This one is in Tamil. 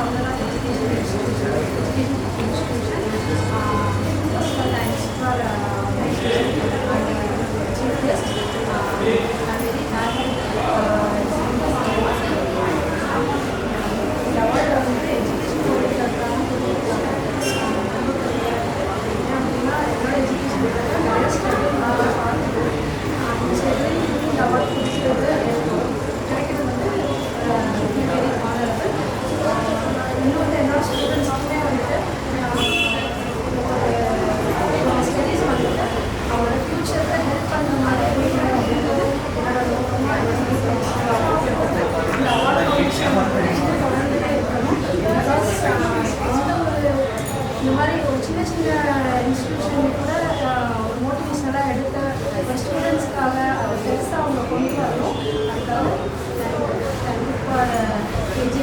founder of education institution. First of all, thanks for chief guest. I'm very happy. The award வந்து education போடுறதுக்காக என்னோட education நிறைய ஸ்ட்ரகிள் பார்த்துட்டு அந்த ஸ்ட்ரகிள் இந்த அவார்ட் கொடுத்துருக்கிறது கிடைக்கிறது வந்து வெரி ஆனரபிள். இன்னொன்று என்னோட ஸ்டூடெண்ட்ஸுக்குமே வந்துட்டு ஸ்டடீஸ் வந்துட்டு அவங்களோட ஃப்யூச்சரில் ஹெல்ப் பண்ணுற மாதிரி இருக்கணும் அப்படின்றது என்னோட நோக்கமாக இந்த அவார்டு தொடர்ந்துட்டே இருக்கணும். பிகாஸ் எந்த ஒரு இந்த மாதிரி ஒரு சின்ன சின்ன இன்ஸ்டிடியூஷன் கூட ஒரு மோட்டிவேஷனலாக எடுத்து ஒரு ஸ்டூடெண்ட்ஸ்க்காக பெருசாக அவங்க கொண்டு வரணும். அதுக்காக தேங்க்யூ ஃபார் கேஜி